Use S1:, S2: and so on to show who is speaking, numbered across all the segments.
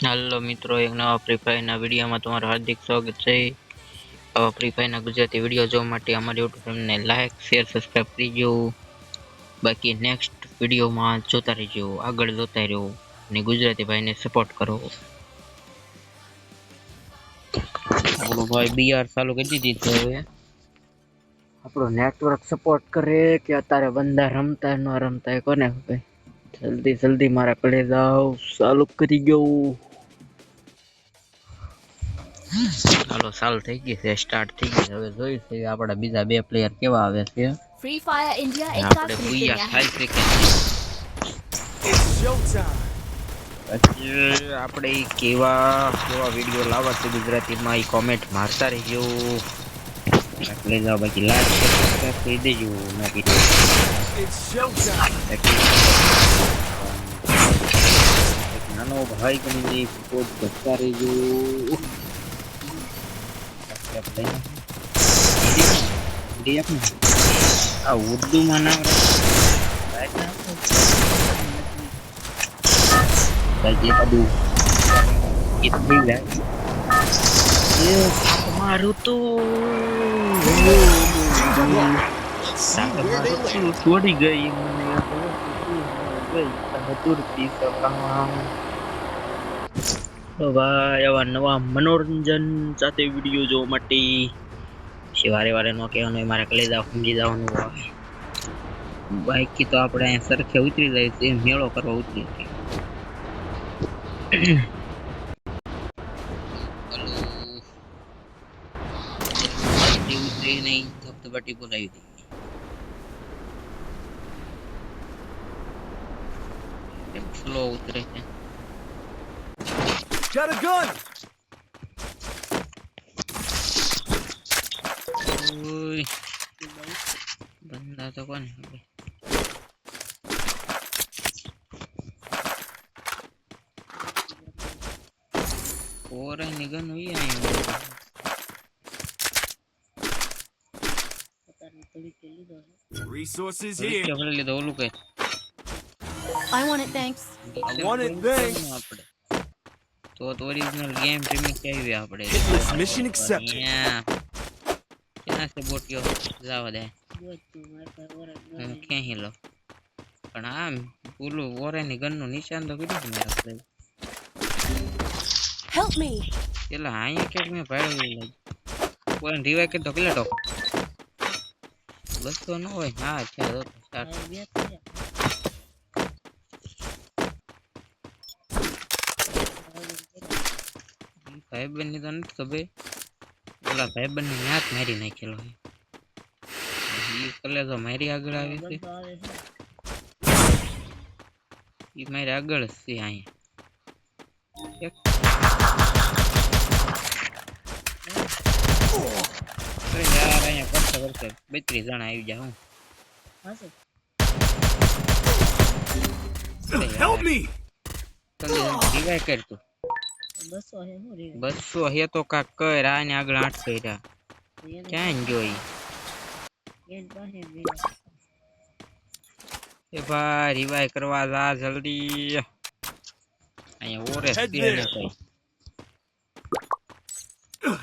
S1: હાલો મિત્રો, એક નવા ફ્રી ફાયરના વિડીયોમાં તમારું હાર્દિક સ્વાગત છે. આવા ફ્રી ફાયરના ગુજરાતી વિડીયો જોવા માટે અમારી યુટ્યુબ ચેનલને લાઈક, શેર, સબસ્ક્રાઈબ કરજો. બાકી નેક્સ્ટ વિડીયોમાં જોતા રહેજો, આગળ જોતા રહો અને ગુજરાતી ભાઈને સપોર્ટ કરો. આપણો ભાઈ બીઆર ચાલુ કરી દીધી છે. હવે આપણો નેટવર્ક સપોર્ટ કરે કે અત્યારે બંદા રમતા ન રમતા કોને ખબર. જલ્દી જલ્દી મારા કલેજાઓ ચાલુ કરી ગયો. હાલો ચાલુ થઈ ગઈ છે, સ્ટાર્ટ થઈ ગઈ. હવે જોઈ છે આપણા બીજા બે પ્લેયર કેવા આવે છે.
S2: Free Fire India एक
S1: આપણે
S2: साथ
S1: પૂયા
S2: खरीदते
S1: થાય
S2: हैं।
S1: છે કે પછી આપણે કેવા કેવા વિડીયો લાવવા છે ગુજરાતીમાં એ કોમેન્ટ મારતા રહેજો. એટલે જાઓ બાકી લાઈક સબસ્ક્રાઇબ કરી દેજો. ના કીધું નાનો ભાઈ બની સપોર્ટ કરતા રહેજો. આ ઉર્દુમાં નામ મારું તો છોડી ગઈ ભાઈ. આવા નવા મનોરંજન સાથે વિડીયો જોવા માટે વારે વારે નો કહેવાનું, મારે કલેજા સમજી જવાનું હોય. બાકી તો આપણે અહીંયા સરખે ઉતરી જાય છે, મેળો કરવા ઉતરી જાય. ઉતરી નહીં ધબધબાટી બોલાવી દઈ. સ્લો ઉતરે છે.
S3: Got a gun!
S1: બંદા તો કોને ખબર. ઓરે નિગન હોય
S3: Resources here.
S1: લીધો ઓલું કઈ
S2: I want it, thanks.
S3: I want it, thanks.
S1: આપણે તો ઓરિજિનલ ગેમ પ્રીમિયર કેવી આપણે
S3: Hitless mission accepted.
S1: ક્યાં છે બોટિયો જાવા દે ક્યાં હિલો પણ આમ ઓલું ઓરેની ગનનું નિશાન તો કીધું છે મારા ભાઈ.
S2: Help me.
S1: પેલા અહીંયા ક્યાંક મેં ભાડ્યું લાગ્યું કોઈ રિવાઈ કરી તો કેટલા ટોક બસ તો ન હોય. હા ચાલો સ્ટાર્ટ. ભાઈબંધ ની તો નથી ખબર. ઓલા ભાઈબંધ ને હાથ મારી નાખેલો છે. એ કલેજો મારી આગળ આવે છે. એ મારી આગળ જ છે અહીંયા. યાર અહીંયા કરતા કરતા 32 જણા આવી જાય. હું
S3: Help me!
S1: રિવાઈ કરતું 200 હે તો કાક કર. આને આગળ 8 કર્યા ક્યાં જોઈ એ ભાઈ. રિવાઈ કરવા જા જલ્દી. અહીંયા ઓરે
S3: Head
S1: છે
S3: there.
S1: ને કઈ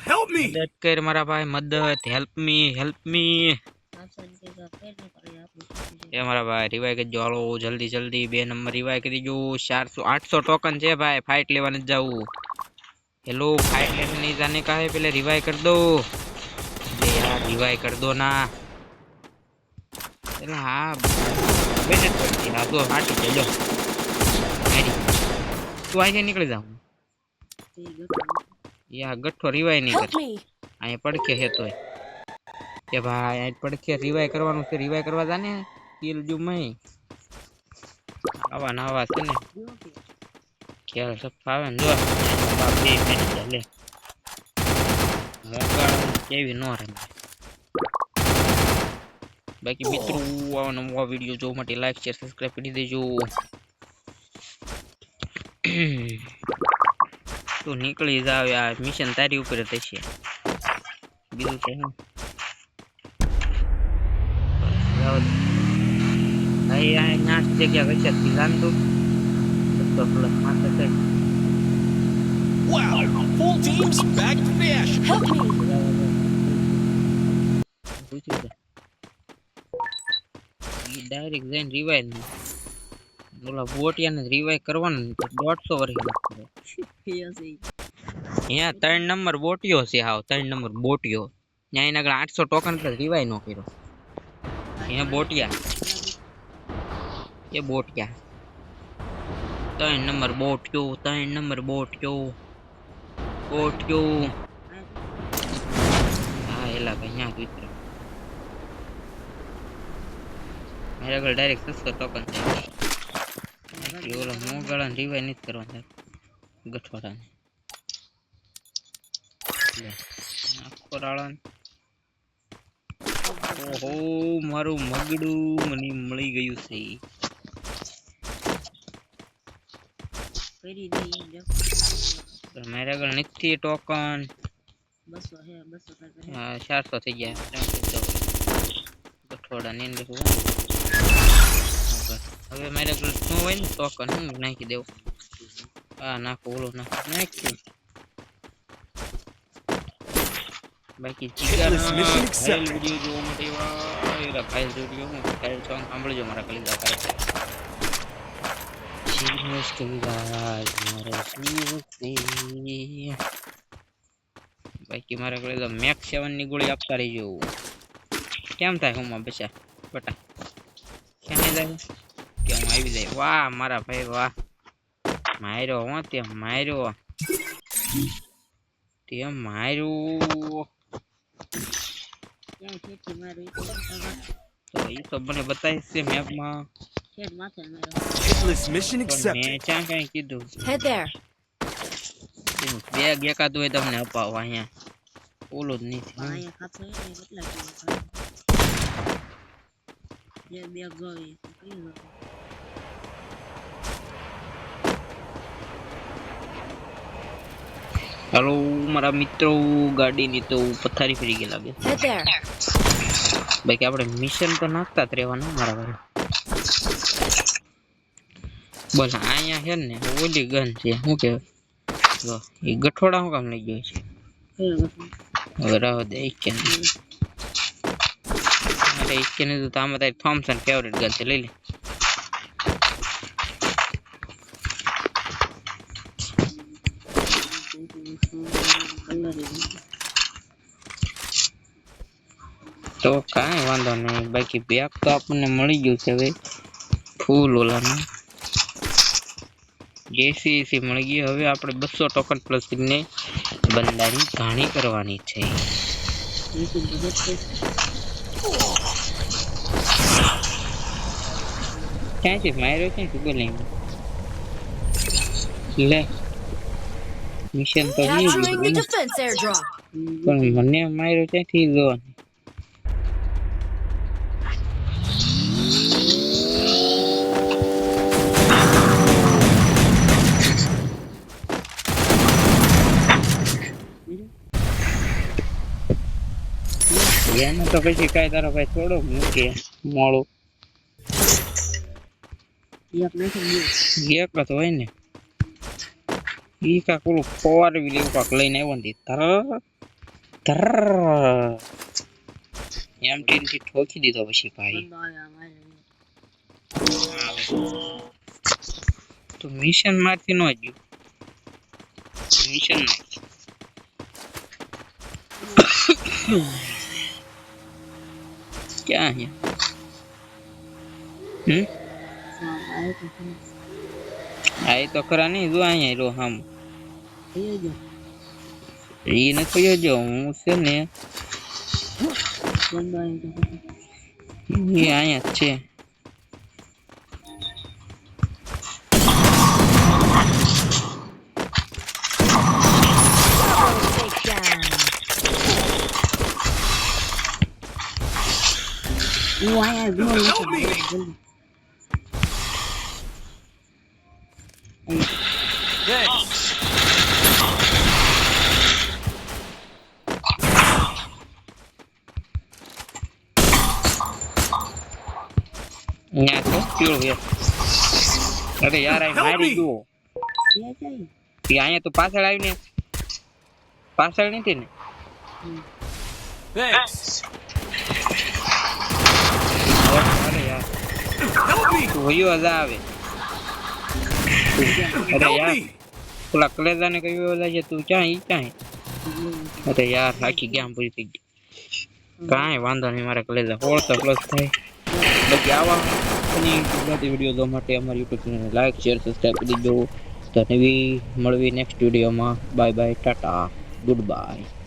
S3: Help me!
S1: મદદ કર મારા ભાઈ, મદદ. Help me help me. એ મારા ભાઈ રિવાઈ કરજો. હાલો જલ્દી જલ્દી 2 નંબર રિવાઈ કરી દો. 800 टोकन છે ભાઈ. फाइट लेवा न जाऊ. हेलो फाइट लेने नहीं जाने का है, पहले रिवाइव कर दो. अरे यार रिवाइव कर दो ना. चलो हाँ बेटे पड़ती है तो हाथ चलो मेरी तू आगे निकल जाऊँ या गट्ठो रिवाइव नहीं
S2: Help
S1: कर.
S2: me.
S1: અહીંયા પડખે હે તોય કે ભાઈ આ પડખે રિવાઇવ કરવાનું છે. રિવાઇવ કરવા જાને કિલ જો મેં આવા નાવા છે ને ખેલ સબ ફાવે ને. જો બાપ બે મિનિટ લે મોગાળ કેવી નો રમે. બાકી મિત્રો આવા નવા વિડીયો જોવા માટે લાઈક શેર સબસ્ક્રાઇબ કરી દેજો. તો નીકળી જાવ. આ મિશન તારી ઉપર જ છે. બીજું છે હું ભાઈ આ નાશ જગ્યા કઈ છે જાન તો પ્લસ માથે છે.
S3: Wow, full teams back to fish.
S2: Help me.
S1: પૂછ્યું છે ઈ ડાયરેક્ટ જઈને રિવાઇવ ઓલા બોટિયાને રિવાઇવ કરવાનું ને તો 150 વર્ષ લાગશે અહીંયા 3 નંબર બોટિયો છે હાવ 3 નંબર બોટિયો ત્યાં એના આગળ 800 ટોકન એટલે રિવાઇવ નો કર્યો અહીંયા બોટિયા એ બોટિયા 3 નંબર બોટિયો 3 નંબર બોટિયો હા એલા ભાઈ અહીંયા જ ઉતરો મારા આગળ ડાયરેક્ટ 600 ટોકન છે ઓલા મોગળાને રિવાઇવ નથી કરવાના ગઠવાડાને આખો રાળાને ઓહો મારું મગડું મને મળી ગયું છે મારા આગળ નથી ટોકન 400 થઈ ગયા ગઠવાડા ની અંદર હવે મારે આગળ શું હોય ને ટોકન હું નાખી દેવું હા નાખો ઓલો નાખ્યું બાકી ફાઇલ વિડિયો જોવા માટે એવા ફાઇલ વિડિયો હું ફાઇલ સોંગ સાંભળજો મારા કલીદા કરે શિવસ કવિરાજ મારા શિવસે બાકી મારા કલીદા મેક 7 ની ગોળી આપતા રહીજો કેમ થાય હું બચા બટા કેમ જાય કે હું આવી જાય વાહ મારા ભાઈ વાહ માર્યો હો તે માર્યો તો એ તો મને બતાવી છે મેપમાં
S3: Hitless mission
S1: મેં
S3: accepted.
S1: ક્યાં કઈ કીધું
S2: Head there.
S1: બેગ એકાદ હોય તમને અપાવો અહીંયા ઓલું જ નહીં હાલો મારા મિત્રો ગાડીની તો પથારી ફરી ગઈ લાગે
S2: Head there.
S1: બાકી આપણે મિશન તો નાખતા જ રહેવાના મારા ભાઈ બોલ અહીંયા છે ને ઓલી ગન છે શું કહેવાય જો એ ગઠોડા શું કામ લઈ ગયો છે હવે રાહ દે કે અરે કે ને તો આમાં તારી થોમ્સન ફેવરેટ ગન છે લઈ લે તો કાંઈ વાંધો નહીં બાકી બેગ તો આપણને મળી ગયું છે હવે ફૂલ ઓલાનું જેસી મળી ગયું હવે આપણે 200 ટોકન પ્લસ ને બંદાની ઘાણી કરવાની છે ક્યાં છે માર્યો છે કે બોલે લે મિશન તો
S2: Capturing the defense airdrop.
S1: પણ મને માર્યો ક્યાંથી જોવાનું એને તો પછી કાંઈ તારો ભાઈ થોડો મૂકે મોડો એક જ હોય ને ઈ કાંક ઓલું ફોરવી લેવું કાંક લઈને આવ્યો ને એમ ટીનથી ઠોકી દીધો પછી ભાઈ તો મિશન માંથી નો ગયું મિશન ક્યાં હે આ તો ખરા નહીં જો અહીંયા રો હમ ઈ ન કયો જો હું છે ને ઈ અહીંયા છે
S3: Help me! Thanks.
S1: અહીંયા તો ક્યો છે અરે યાર આ મારી ગયો એ અહીંયા તો પાછળ આવીને પાછળ નથી ને
S3: Thanks.
S1: અરે યાર
S3: Help me.
S1: તું વયો જા આવે અરે
S3: Help
S1: યાર
S3: me.
S1: પેલા કલેજાને કઈ વયો જાય તું ક્યાં ઈ ક્યાં અરે યાર આખી ગેમ પૂરી થઈ ગઈ કાંઈ વાંધો નહીં મારા કલેજા 4 તો પ્લસ થાય બાકી આવા ગુજરાતી વિડીયો જોવા માટે અમારી યુટ્યુબ ચેનલને લાઈક શેર સબસ્ક્રાઈબ કરી દો તો નવી મળવી નેક્સ્ટ વિડીયોમાં bye bye tata good bye